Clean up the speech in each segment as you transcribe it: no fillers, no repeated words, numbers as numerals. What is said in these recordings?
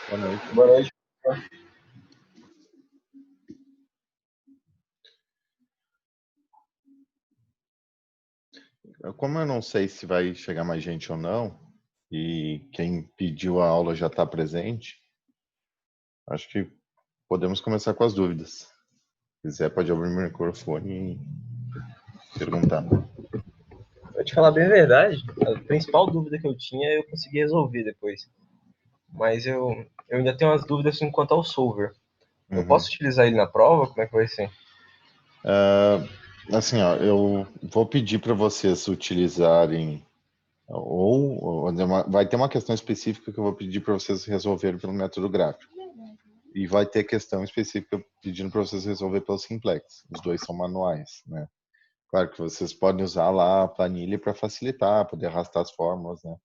Boa noite. Boa noite. Como eu não sei se vai chegar mais gente ou não, e quem pediu a aula já está presente, acho que podemos começar com as dúvidas. Se quiser, pode abrir o microfone e perguntar. Pra te falar bem a verdade, a principal dúvida que eu tinha eu consegui resolver depois. Mas eu ainda tenho umas dúvidas quanto ao solver. Eu Uhum. posso utilizar ele na prova? Como é que vai ser? Assim, ó, eu vou pedir para vocês utilizarem, vai ter uma questão específica que eu vou pedir para vocês resolverem pelo método gráfico. E vai ter questão específica pedindo para vocês resolver pelo simplex. Os dois são manuais, né? Claro que vocês podem usar lá a planilha para facilitar, poder arrastar as fórmulas, né?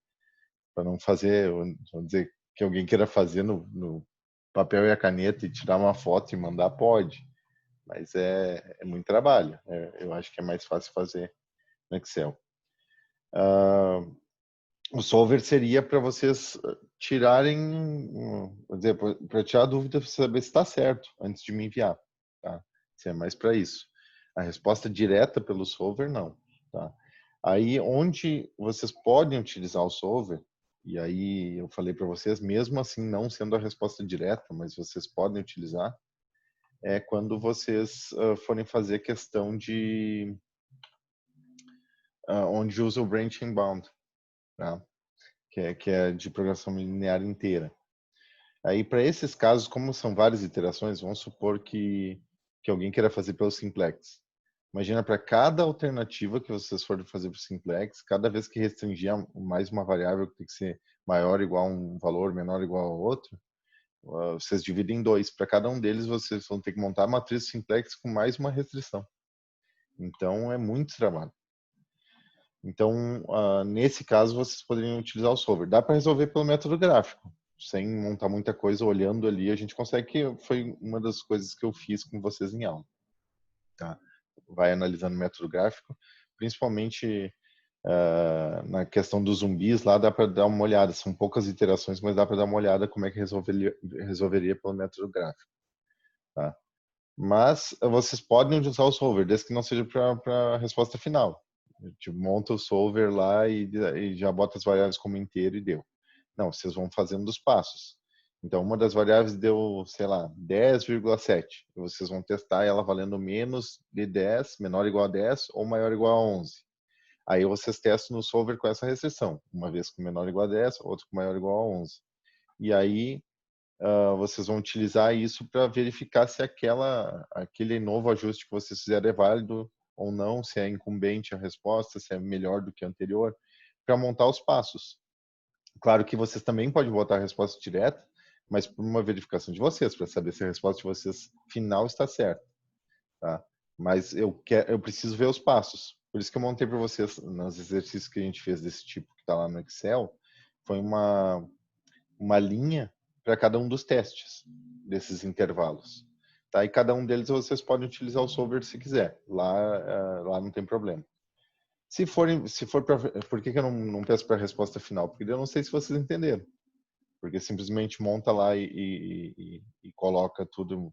Para não fazer, vamos dizer, que alguém queira fazer no papel e a caneta e tirar uma foto e mandar, pode. Mas é muito trabalho. Eu acho que é mais fácil fazer no Excel. O solver seria para vocês tirarem, vamos dizer, para tirar a dúvida, para saber se está certo antes de me enviar. Tá? Isso é mais para isso. A resposta direta pelo solver, não. Tá? Aí, onde vocês podem utilizar o solver, e aí eu falei para vocês, mesmo assim não sendo a resposta direta, mas vocês podem utilizar, é quando vocês forem fazer questão de onde usa o branching bound, tá? Que é de programação linear inteira. Aí, para esses casos, como são várias iterações, vamos supor que alguém queira fazer pelo simplex. Imagina, para cada alternativa que vocês forem fazer para o simplex, cada vez que restringir mais uma variável que tem que ser maior ou igual a um valor, menor ou igual a outro, vocês dividem em dois. Para cada um deles, vocês vão ter que montar a matriz simplex com mais uma restrição. Então, é muito trabalho. Então, nesse caso, vocês poderiam utilizar o solver. Dá para resolver pelo método gráfico, sem montar muita coisa, olhando ali, a gente consegue, que foi uma das coisas que eu fiz com vocês em aula. Tá? Vai analisando o método gráfico, principalmente na questão dos zumbis, lá dá para dar uma olhada, são poucas iterações, mas dá para dar uma olhada como é que resolveria pelo método gráfico. Tá? Mas vocês podem usar o solver, desde que não seja para a resposta final. Tipo, monta o solver lá e já bota as variáveis como inteiro e deu. Não, vocês vão fazendo os passos. Então, uma das variáveis deu, sei lá, 10,7. Vocês vão testar ela valendo menos de 10, menor ou igual a 10 ou maior ou igual a 11. Aí vocês testam no solver com essa restrição. Uma vez com menor ou igual a 10, outra com maior ou igual a 11. E aí vocês vão utilizar isso para verificar se aquele novo ajuste que vocês fizeram é válido ou não, se é incumbente a resposta, se é melhor do que a anterior, para montar os passos. Claro que vocês também podem botar a resposta direta, mas por uma verificação de vocês, para saber se a resposta de vocês final está certa. Tá? Mas eu preciso ver os passos. Por isso que eu montei para vocês, nos exercícios que a gente fez desse tipo que está lá no Excel, foi uma linha para cada um dos testes desses intervalos. Tá? E cada um deles vocês podem utilizar o solver se quiser. Lá não tem problema. Se for para, por que eu não peço para a resposta final? Porque eu não sei se vocês entenderam. Porque simplesmente monta lá e coloca tudo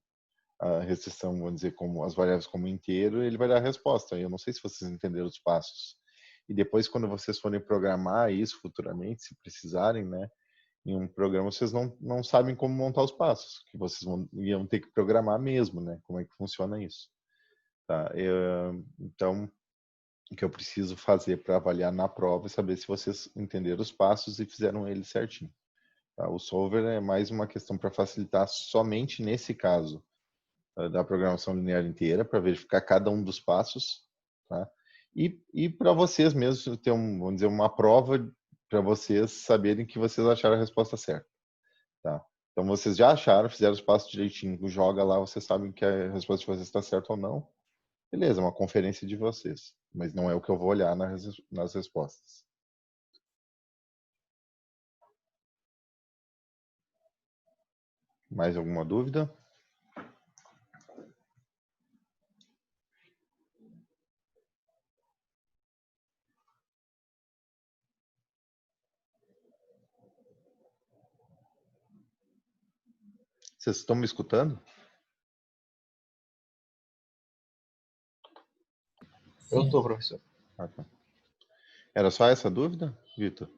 a restrição, vamos dizer, como as variáveis como inteiro, ele vai dar a resposta. Eu não sei se vocês entenderam os passos. E depois, quando vocês forem programar isso futuramente, se precisarem, né, em um programa, vocês não sabem como montar os passos, que vocês iam ter que programar mesmo, né? Como é que funciona isso. Tá? Então, o que eu preciso fazer para avaliar na prova é saber se vocês entenderam os passos e fizeram eles certinho. Tá? O solver é mais uma questão para facilitar somente nesse caso da programação linear inteira, para verificar cada um dos passos. Tá? E para vocês mesmos ter vamos dizer, uma prova para vocês saberem que vocês acharam a resposta certa. Tá? Então vocês já acharam, fizeram os passos direitinho, joga lá, vocês sabem que a resposta de vocês está certa ou não. Beleza, é uma conferência de vocês, mas não é o que eu vou olhar nas respostas. Mais alguma dúvida? Vocês estão me escutando? Eu estou, professor. Ah, tá. Era só essa dúvida, Vitor?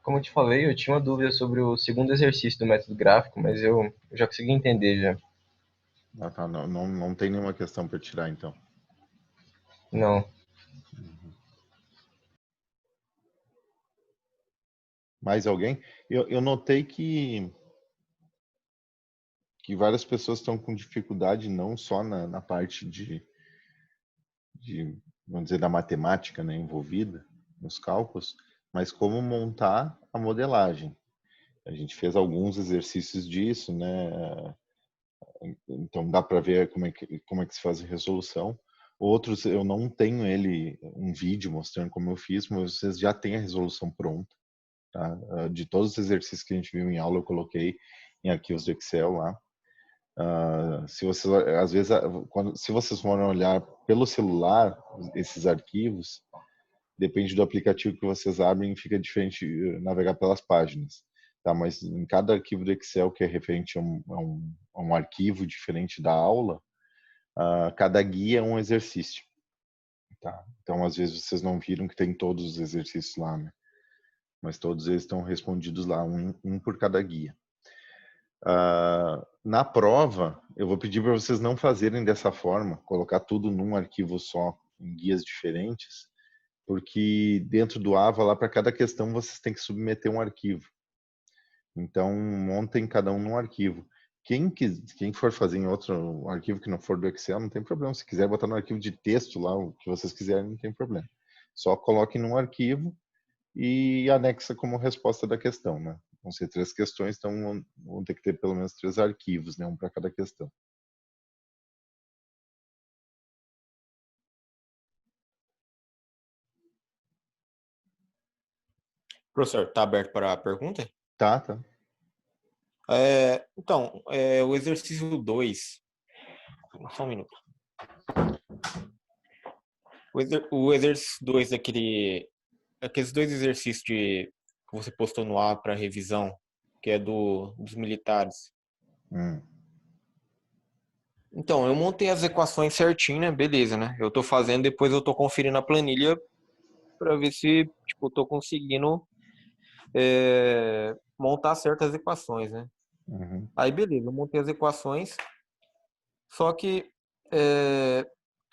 Como eu te falei, eu tinha uma dúvida sobre o segundo exercício do método gráfico, mas eu já consegui entender já. Ah, tá. Não tem nenhuma questão para tirar, então. Não. Mais alguém? Eu notei que várias pessoas estão com dificuldade não só na parte vamos dizer, da matemática, né, envolvida nos cálculos, mas como montar a modelagem. A gente fez alguns exercícios disso, né? Então dá para ver como é que se faz a resolução. Outros eu não tenho um vídeo mostrando como eu fiz, mas vocês já têm a resolução pronta, tá? De todos os exercícios que a gente viu em aula eu coloquei em arquivos do Excel lá. Se vocês às vezes se vocês forem olhar pelo celular esses arquivos, depende do aplicativo que vocês abrem, fica diferente navegar pelas páginas, tá? Mas em cada arquivo do Excel que é referente a um arquivo diferente da aula, cada guia é um exercício, tá? Então às vezes vocês não viram que tem todos os exercícios lá, né? Mas todos eles estão respondidos lá, um por cada guia. Na prova, eu vou pedir para vocês não fazerem dessa forma, colocar tudo num arquivo só, em guias diferentes, porque dentro do AVA, lá para cada questão, vocês têm que submeter um arquivo. Então, montem cada um num arquivo. Quem for fazer em outro arquivo que não for do Excel, não tem problema. Se quiser botar no arquivo de texto lá, o que vocês quiserem, não tem problema. Só coloque num arquivo e anexa como resposta da questão, né? Vão ser 3 questões, então vão ter que ter pelo menos 3 arquivos, né? Um para cada questão. Professor, está aberto para a pergunta? Tá. Então, o exercício 2. Só um minuto. O exercício 2 aqueles 2 exercícios que você postou no ar para revisão, que é dos militares. Então, eu montei as equações certinho, né? Beleza, né? Eu tô fazendo, depois eu tô conferindo a planilha para ver se, tipo, eu tô conseguindo montar certas equações, né? Uhum. Aí, beleza, eu montei as equações, só que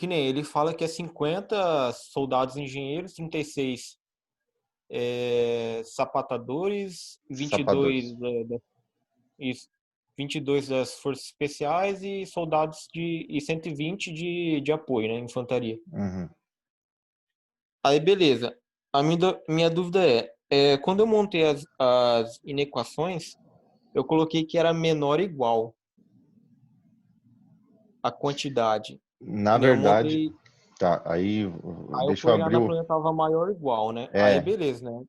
nem ele fala que é 50 soldados engenheiros, 36 sapatadores, 22 Sapadores. isso, 22 das forças especiais e soldados e 120 de apoio, né, infantaria. Uhum. Aí, beleza. A minha dúvida quando eu montei as inequações, eu coloquei que era menor ou igual a quantidade. Na Que nem eu verdade, montei. tá, aí Aí eu deixa eu fui olhar abrir na o... planilha, tava maior ou igual, né? Aí É, beleza, né?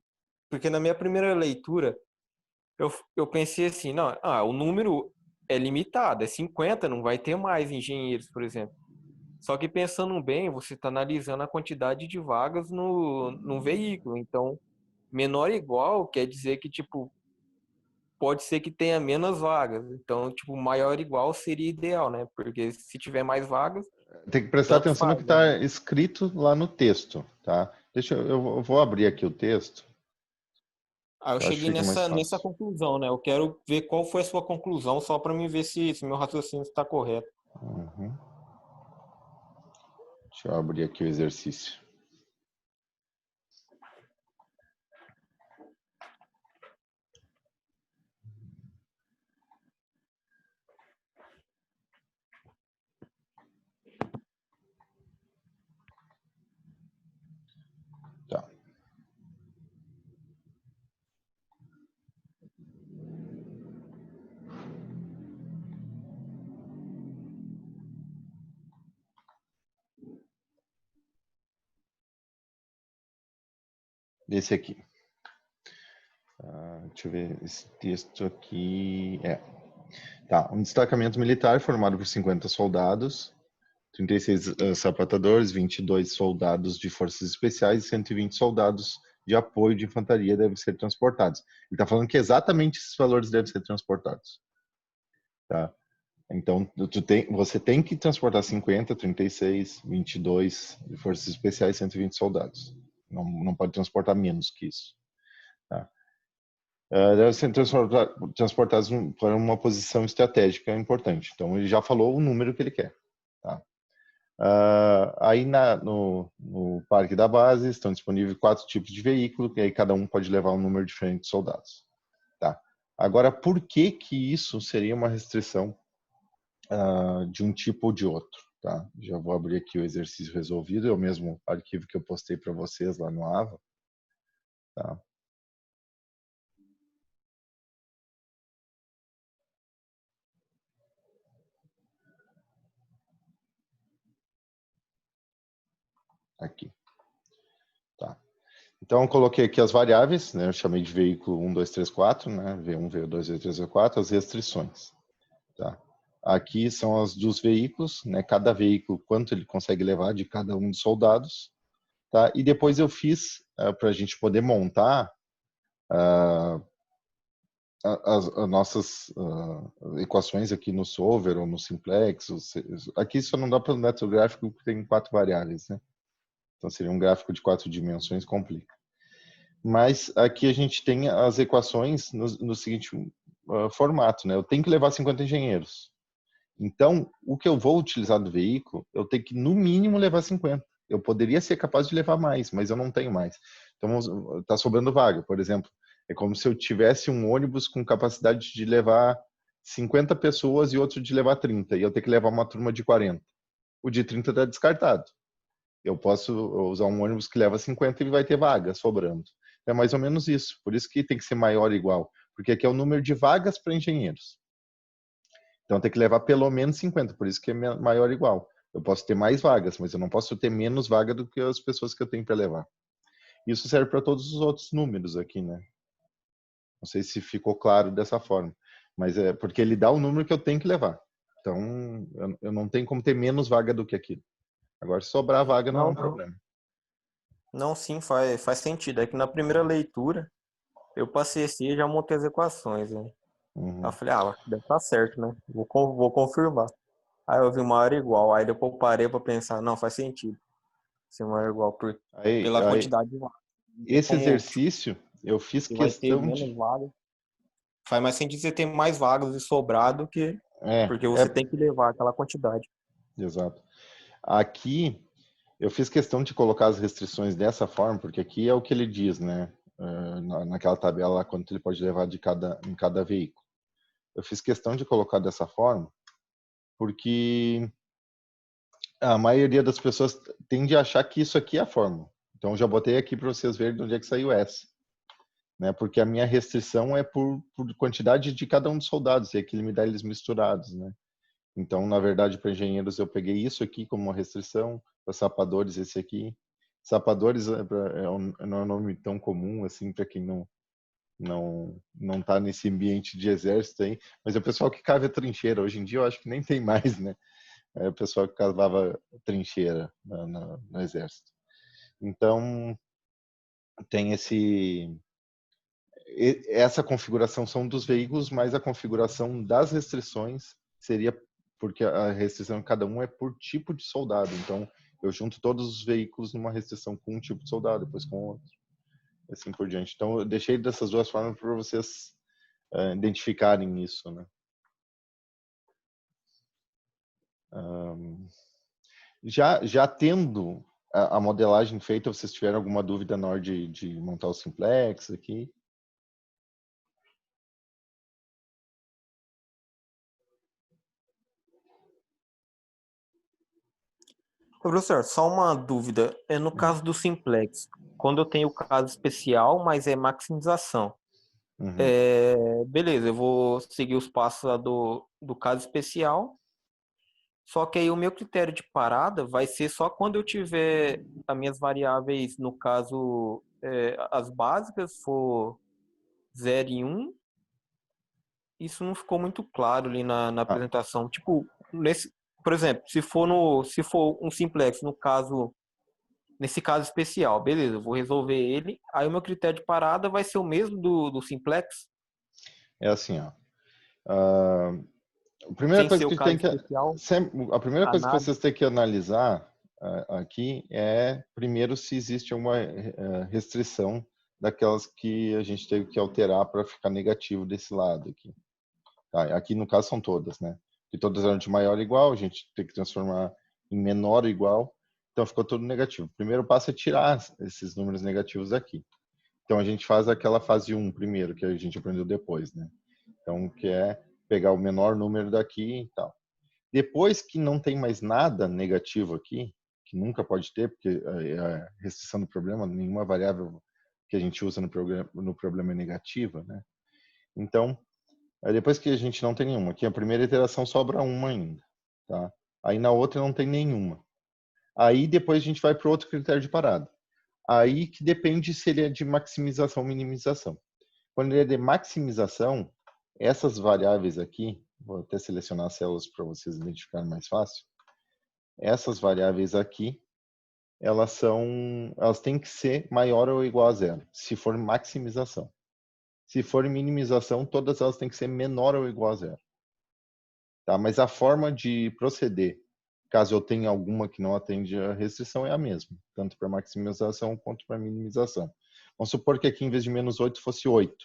Porque na minha primeira leitura, eu pensei assim, não, o número é limitado, é 50, não vai ter mais engenheiros, por exemplo. Só que pensando bem, você está analisando a quantidade de vagas no veículo. Então, menor ou igual quer dizer que, tipo, pode ser que tenha menos vagas. Então, tipo, maior ou igual seria ideal, né? Porque se tiver mais vagas, tem que prestar tanto atenção no que faz, né? está escrito lá no texto, tá? Eu vou abrir aqui o texto, Aí eu que eu acho que cheguei fica mais nessa fácil. conclusão, né? Eu quero ver qual foi a sua conclusão, só para mim ver se meu raciocínio está correto. Uhum. Deixa eu abrir aqui o exercício. Tá. Esse aqui. Deixa eu ver esse texto aqui. Tá. Um destacamento militar formado por 50 soldados, 36 sapatadores, 22 soldados de forças especiais e 120 soldados de apoio de infantaria devem ser transportados. Ele está falando que exatamente esses valores devem ser transportados. Tá? Então, você tem que transportar 50, 36, 22 de forças especiais, 120 soldados. Não pode transportar menos que isso. Tá? Devem ser transportados para uma posição estratégica importante. Então, ele já falou o número que ele quer. Tá? Aí no parque da base estão disponíveis 4 tipos de veículo, e aí cada um pode levar um número diferente de soldados. Tá? Agora, por que que isso seria uma restrição de um tipo ou de outro? Tá? Já vou abrir aqui o exercício resolvido, é o mesmo arquivo que eu postei para vocês lá no AVA. Tá? Aqui. Tá. Então, eu coloquei aqui as variáveis, né? Eu chamei de veículo 1, 2, 3, 4, né? V1, V2, V3, V4, as restrições. Tá? Aqui são as dos veículos, né? Cada veículo, quanto ele consegue levar de cada um dos soldados. Tá? E depois eu fiz, para a gente poder montar as nossas equações aqui no Solver ou no Simplex. Aqui só não dá para o neto gráfico porque tem 4 variáveis, né? Então seria um gráfico de 4 dimensões, complica. Mas aqui a gente tem as equações no seguinte formato, né? Eu tenho que levar 50 engenheiros. Então, o que eu vou utilizar do veículo, eu tenho que, no mínimo, levar 50. Eu poderia ser capaz de levar mais, mas eu não tenho mais. Então, está sobrando vaga. Por exemplo, é como se eu tivesse um ônibus com capacidade de levar 50 pessoas e outro de levar 30, e eu tenho que levar uma turma de 40. O de 30 está descartado. Eu posso usar um ônibus que leva 50 e vai ter vaga sobrando. É mais ou menos isso. Por isso que tem que ser maior ou igual. Porque aqui é o número de vagas para engenheiros. Então tem que levar pelo menos 50, por isso que é maior ou igual. Eu posso ter mais vagas, mas eu não posso ter menos vaga do que as pessoas que eu tenho para levar. Isso serve para todos os outros números aqui, né? Não sei se ficou claro dessa forma, mas é porque ele dá o número que eu tenho que levar. Então eu não tenho como ter menos vaga do que aquilo. Agora, se sobrar vaga não é um problema. Não, sim, faz sentido. É que na primeira leitura eu passei assim e já montei as equações, né? Aí eu falei, deve estar certo, né? Vou confirmar. Aí eu vi maior e igual. Aí depois eu parei pra pensar, não, faz sentido. Ser maior e igual pela Aí, quantidade de vagas. esse Como exercício eu fiz você vai ter questão menos de. vagas. Faz mais sentido você ter mais vagas e sobrado que. É, Porque você tem que levar aquela quantidade. exato. Aqui eu fiz questão de colocar as restrições dessa forma, porque aqui é o que ele diz, né? Naquela tabela lá, quanto ele pode levar em cada veículo. Eu fiz questão de colocar dessa forma, porque a maioria das pessoas tende a achar que isso aqui é a fórmula. Então, eu já botei aqui para vocês verem de onde é que saiu essa. Né? Porque a minha restrição é por quantidade de cada um dos soldados, e aqui ele me dá eles misturados, né? Então, na verdade, para engenheiros eu peguei isso aqui como uma restrição, para sapadores esse aqui. Sapadores não é um nome tão comum assim para quem não está nesse ambiente de exército aí, mas é o pessoal que cava trincheira. Hoje em dia eu acho que nem tem mais, né? É o pessoal que cavava trincheira no exército. Então, tem essa configuração são dos veículos, mas a configuração das restrições seria porque a restrição de cada um é por tipo de soldado. Então, eu junto todos os veículos numa restrição com um tipo de soldado, depois com outro, assim por diante. Então, eu deixei dessas duas formas para vocês identificarem isso, né? Já tendo a modelagem feita, vocês tiveram alguma dúvida na hora de montar o simplex aqui? Professor, só uma dúvida. É no caso do simplex, quando eu tenho o caso especial, mas é maximização. Uhum. Beleza, eu vou seguir os passos lá do caso especial. Só que aí o meu critério de parada vai ser só quando eu tiver as minhas variáveis, no caso, as básicas for 0 e 1. Isso não ficou muito claro ali na Ah, apresentação. Tipo, por exemplo, se for um simplex, no caso nesse caso especial, beleza, eu vou resolver ele, aí o meu critério de parada vai ser o mesmo do simplex, É assim, ó. Ah, a primeira sem coisa ser o que tem caso que especial, a primeira coisa que análise. vocês têm que analisar aqui é primeiro se existe uma restrição daquelas que a gente teve que alterar para ficar negativo desse lado aqui. Tá? Aqui no caso são todas, né? Que todas eram de maior ou igual, a gente tem que transformar em menor ou igual, então ficou tudo negativo. O primeiro passo é tirar esses números negativos aqui. Então a gente faz aquela fase 1 primeiro, que a gente aprendeu depois, né? Então, que é pegar o menor número daqui e tal. Depois que não tem mais nada negativo aqui, que nunca pode ter, porque a restrição do problema, nenhuma variável que a gente usa no problema é negativa, né? Então, depois que a gente não tem nenhuma, aqui a primeira iteração sobra uma ainda, tá? Aí na outra não tem nenhuma. Aí depois a gente vai para o outro critério de parada. Aí que depende se ele é de maximização ou minimização. Quando ele é de maximização, essas variáveis aqui, vou até selecionar as células para vocês identificarem mais fácil. Essas variáveis aqui, elas têm que ser maior ou igual a zero, se for maximização. Se for minimização, todas elas têm que ser menor ou igual a zero. Tá? Mas a forma de proceder, caso eu tenha alguma que não atende a restrição, é a mesma, tanto para maximização quanto para minimização. Vamos supor que aqui, em vez de menos 8, fosse 8.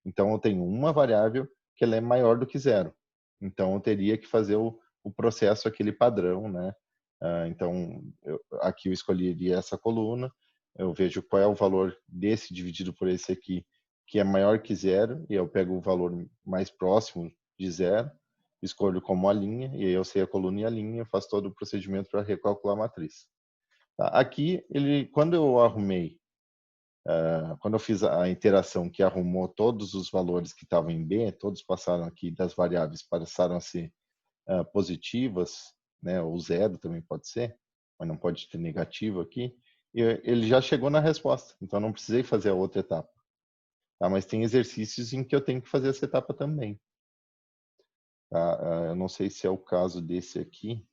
Então, eu tenho uma variável que ela é maior do que zero. Então, eu teria que fazer o processo, aquele padrão, né? Então, aqui eu escolheria essa coluna, eu vejo qual é o valor desse dividido por esse aqui, que é maior que zero, e eu pego o valor mais próximo de zero, escolho como a linha, e aí eu sei a coluna e a linha, eu faço todo o procedimento para recalcular a matriz. Tá? Aqui, quando eu arrumei, quando eu fiz a iteração que arrumou todos os valores que estavam em B, todos passaram aqui das variáveis, passaram a ser positivas, né, ou zero também pode ser, mas não pode ter negativo aqui, e ele já chegou na resposta, então não precisei fazer a outra etapa. Tá? Mas tem exercícios em que eu tenho que fazer essa etapa também. Tá? Eu não sei se é o caso desse aqui.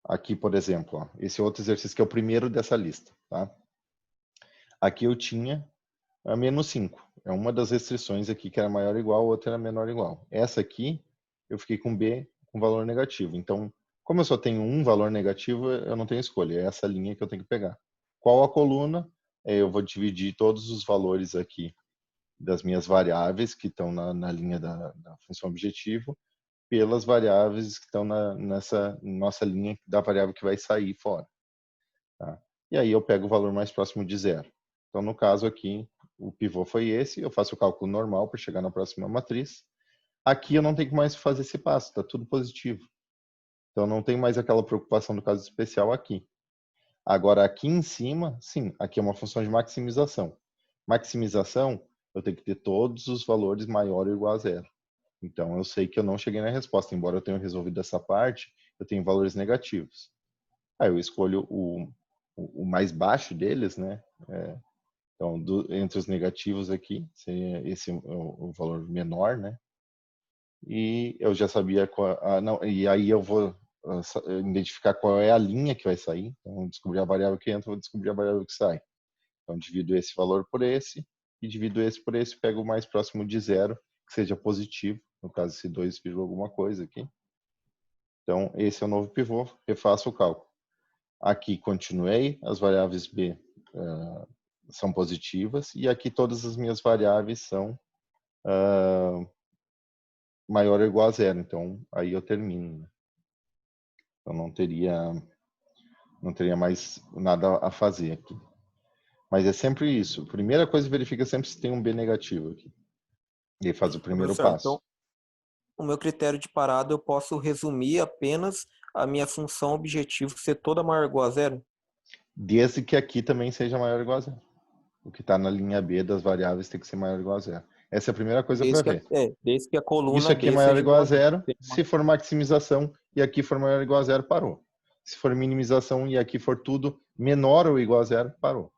Aqui, por exemplo, ó, esse outro exercício que é o primeiro dessa lista. Tá? Aqui eu tinha a menos 5. É uma das restrições aqui que era maior ou igual, a outra era menor ou igual. Essa aqui, eu fiquei com B com valor negativo. Então, como eu só tenho um valor negativo, eu não tenho escolha. É essa linha que eu tenho que pegar. Qual a coluna? Eu vou dividir todos os valores aqui das minhas variáveis que estão na linha da função objetivo pelas variáveis que estão nessa nossa linha da variável que vai sair fora. Tá? E aí eu pego o valor mais próximo de zero. Então, no caso aqui, o pivô foi esse, eu faço o cálculo normal para chegar na próxima matriz. Aqui eu não tenho que mais fazer esse passo, está tudo positivo. Então, não tem mais aquela preocupação do caso especial aqui. Agora, aqui em cima, sim, aqui é uma função de maximização. Maximização, eu tenho que ter todos os valores maior ou igual a zero. Então, eu sei que eu não cheguei na resposta. Embora eu tenha resolvido essa parte, eu tenho valores negativos. Aí eu escolho o mais baixo deles, né? Então, entre os negativos aqui, seria esse o valor menor, né? E eu já sabia não, e aí eu vou identificar qual é a linha que vai sair. Então, descobrir a variável que entra, vou descobrir a variável que sai. Então, divido esse valor por esse, e divido esse por esse, pego o mais próximo de zero, que seja positivo, no caso esse 2, alguma coisa aqui. Então, esse é o novo pivô, refaço o cálculo. Aqui continuei, as variáveis B são positivas, e aqui todas as minhas variáveis são maior ou igual a zero, então aí eu termino. Né? Então não teria mais nada a fazer aqui. Mas é sempre isso. A primeira coisa, verifica sempre se tem um B negativo aqui. E aí faz o primeiro Professor, passo. então, o meu critério de parada eu posso resumir apenas a minha função objetivo ser toda maior ou igual a zero? Desde que aqui também seja maior ou igual a zero. O que está na linha B das variáveis tem que ser maior ou igual a zero. Essa é a primeira coisa para ver. Desde que a Isso coluna aqui é B maior ou seja igual a menor. zero. Se for maximização e aqui for maior ou igual a zero, parou. Se for minimização e aqui for tudo menor ou igual a zero, parou.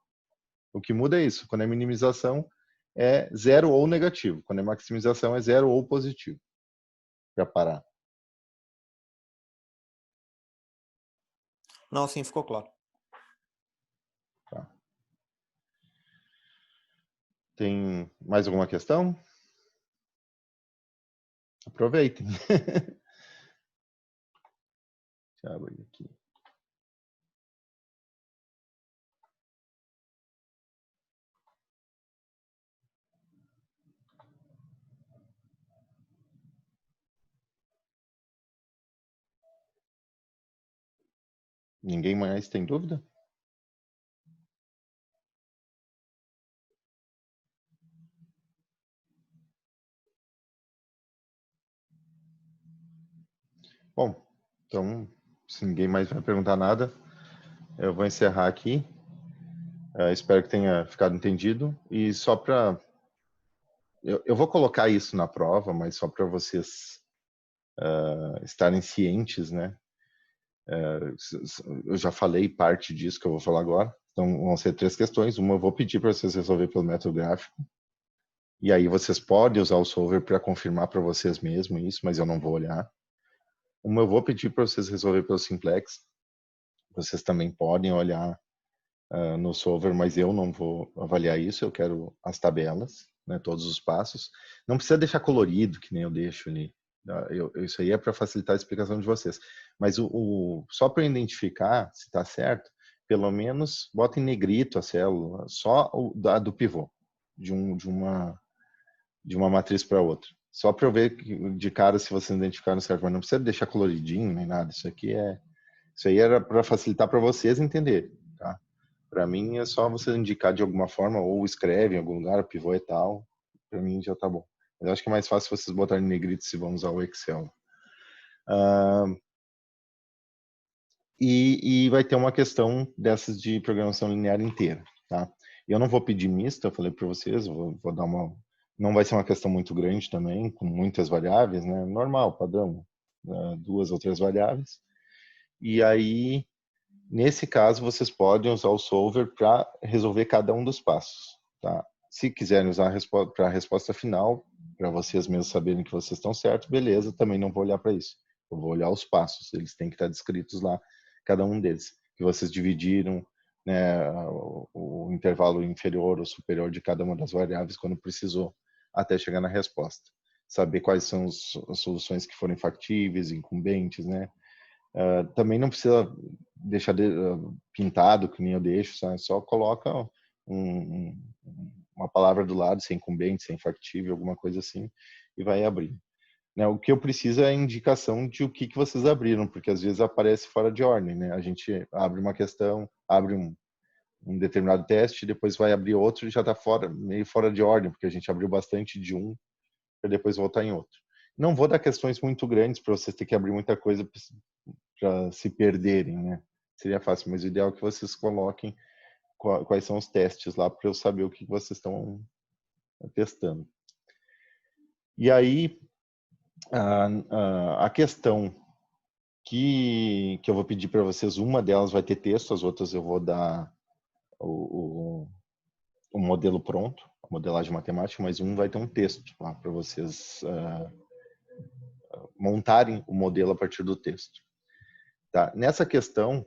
O que muda é isso. Quando é minimização, é zero ou negativo. Quando é maximização, é zero ou positivo. Para parar. Não, sim, ficou claro. Tá. Tem mais alguma questão? Aproveitem. Deixa eu abrir aqui. Ninguém mais tem dúvida? Bom, então, se ninguém mais vai perguntar nada, eu vou encerrar aqui. Espero que tenha ficado entendido. E só para... Eu vou colocar isso na prova, mas só para vocês estarem cientes, né? Eu já falei parte disso que eu vou falar agora. Então, vão ser 3 questões. Uma eu vou pedir para vocês resolver pelo método gráfico. E aí vocês podem usar o solver para confirmar para vocês mesmos isso, mas eu não vou olhar. Uma eu vou pedir para vocês resolver pelo simplex. Vocês também podem olhar no solver, mas eu não vou avaliar isso. Eu quero as tabelas, né, todos os passos. Não precisa deixar colorido, que nem eu deixo ali. Isso aí é para facilitar a explicação de vocês. Mas só para identificar se está certo, pelo menos bota em negrito a célula, só do pivô, de uma matriz para outra. Só para eu ver de cara se vocês identificaram certo, mas não precisa deixar coloridinho nem nada. Isso aí era para facilitar para vocês entenderem, tá? Para mim é só você indicar de alguma forma ou escreve em algum lugar, o pivô e tal. Para mim já tá bom. Mas eu acho que é mais fácil vocês botarem em negrito se vão usar o Excel. E vai ter uma questão dessas de programação linear inteira, tá? Eu não vou pedir mista, eu falei para vocês, vou dar uma... Não vai ser uma questão muito grande também, com muitas variáveis, né? Normal, padrão, 2 ou 3 variáveis. E aí, nesse caso, vocês podem usar o solver para resolver cada um dos passos, tá? Se quiserem usar para a resposta final, para vocês mesmos saberem que vocês estão certos, beleza, também não vou olhar para isso. Eu vou olhar os passos, eles têm que estar descritos lá, cada um deles, que vocês dividiram, né, o intervalo inferior ou superior de cada uma das variáveis quando precisou, até chegar na resposta. Saber quais são as soluções que forem factíveis, incumbentes, né? Também não precisa deixar pintado, que nem eu deixo, sabe? Só coloca uma palavra do lado, sem incumbente, sem factível, alguma coisa assim, e vai abrir. Né, o que eu preciso é a indicação de o que vocês abriram, porque às vezes aparece fora de ordem, né? A gente abre uma questão, abre um determinado teste, depois vai abrir outro e já está meio fora de ordem, porque a gente abriu bastante de um para depois voltar em outro. Não vou dar questões muito grandes para vocês terem que abrir muita coisa para se perderem, né? Seria fácil, mas o ideal é que vocês coloquem quais são os testes lá para eu saber o que vocês estão testando. E aí, a questão que eu vou pedir para vocês, uma delas vai ter texto, as outras eu vou dar o modelo pronto, a modelagem matemática, mas um vai ter um texto lá para vocês montarem o modelo a partir do texto. Tá? Nessa questão,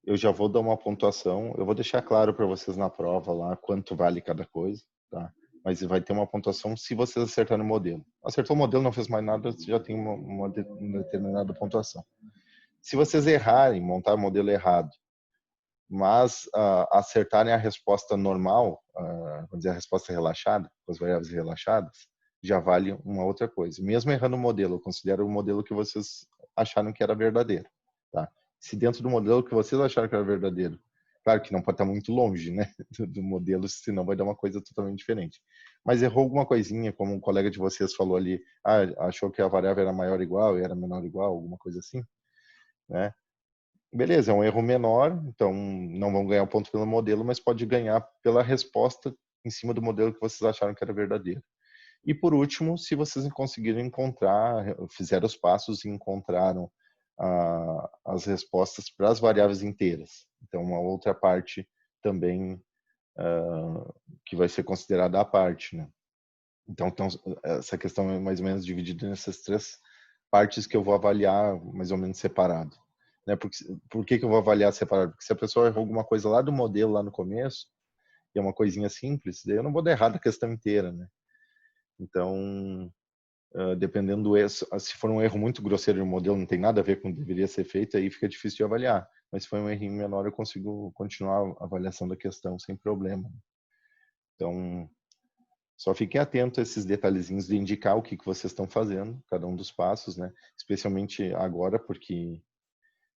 eu já vou dar uma pontuação, eu vou deixar claro para vocês na prova lá quanto vale cada coisa, tá? Mas vai ter uma pontuação se vocês acertarem o modelo. Acertou o modelo, não fez mais nada, você já tem uma determinada pontuação. Se vocês errarem, montar o modelo errado, mas acertarem a resposta normal, vamos dizer, a resposta relaxada, com as variáveis relaxadas, já vale uma outra coisa. Mesmo errando o modelo, eu considero o modelo que vocês acharam que era verdadeiro, tá? Se dentro do modelo que vocês acharam que era verdadeiro, claro que não pode estar muito longe, né, do modelo, senão vai dar uma coisa totalmente diferente. Mas errou alguma coisinha, como um colega de vocês falou ali, achou que a variável era maior ou igual e era menor ou igual, alguma coisa assim, né? Beleza, é um erro menor, então não vão ganhar ponto pelo modelo, mas pode ganhar pela resposta em cima do modelo que vocês acharam que era verdadeiro. E por último, se vocês conseguiram encontrar, fizeram os passos e encontraram as respostas para as variáveis inteiras. Então, uma outra parte também que vai ser considerada à parte, né? Então, essa questão é mais ou menos dividida nessas 3 partes que eu vou avaliar mais ou menos separado. né? Por que que eu vou avaliar separado? Porque se a pessoa errou alguma coisa lá do modelo, lá no começo, e é uma coisinha simples, daí eu não vou dar errado a questão inteira, né? Então, dependendo do erro, se for um erro muito grosseiro no modelo, não tem nada a ver com o que deveria ser feito, aí fica difícil de avaliar. Mas se for um errinho menor, eu consigo continuar a avaliação da questão sem problema. Então, só fiquem atentos a esses detalhezinhos de indicar o que vocês estão fazendo, cada um dos passos, né? Especialmente agora, porque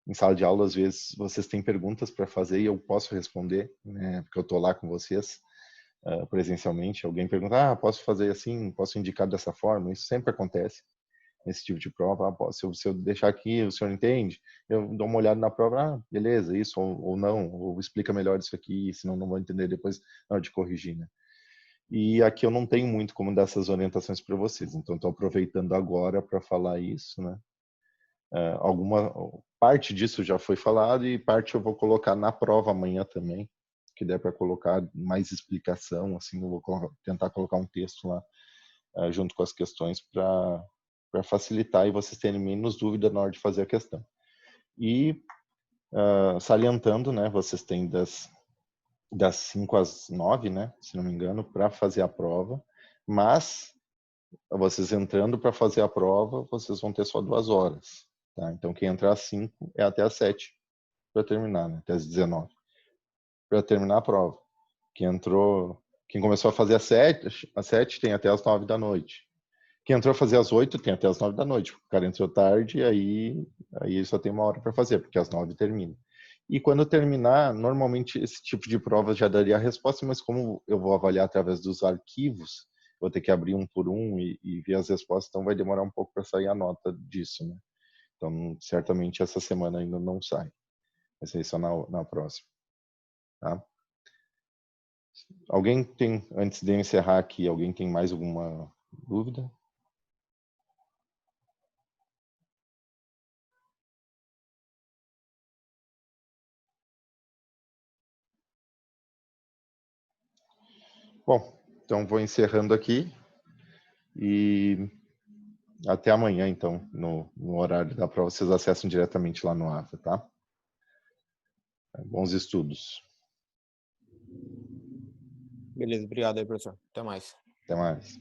em sala de aula, às vezes, vocês têm perguntas para fazer e eu posso responder, né? Porque eu estou lá com vocês presencialmente. Alguém pergunta, posso fazer assim, posso indicar dessa forma? Isso sempre acontece nesse tipo de prova. Se eu deixar aqui, o senhor entende? Eu dou uma olhada na prova, beleza, isso ou não, ou explica melhor isso aqui, senão não vou entender depois na hora de corrigir, né? E aqui eu não tenho muito como dar essas orientações para vocês, então estou aproveitando agora para falar isso, né? Alguma parte disso já foi falado e parte eu vou colocar na prova amanhã também, que der para colocar mais explicação, assim, eu vou tentar colocar um texto lá junto com as questões para facilitar e vocês terem menos dúvida na hora de fazer a questão. E salientando, né, vocês têm das 5 às 9, né, se não me engano, para fazer a prova, mas vocês entrando para fazer a prova, vocês vão ter só 2 horas. Tá? Então, quem entrar às 5 é até às 7 para terminar, né? Até às 19 para terminar a prova. Quem começou a fazer às 7 tem até às 9 da noite. Quem entrou a fazer às 8 tem até às 9 da noite. O cara entrou tarde e aí só tem 1 hora para fazer, porque às 9 termina. E quando terminar, normalmente esse tipo de prova já daria a resposta, mas como eu vou avaliar através dos arquivos, vou ter que abrir um por um e ver as respostas, então vai demorar um pouco para sair a nota disso, né? Então, certamente essa semana ainda não sai. Vai sair só na próxima. Tá? Alguém tem, antes de eu encerrar aqui, alguém tem mais alguma dúvida? Bom, então vou encerrando aqui e até amanhã, então, no horário da prova, vocês acessam diretamente lá no AVA, tá? Bons estudos. Beleza, obrigado aí, professor. Até mais. Até mais.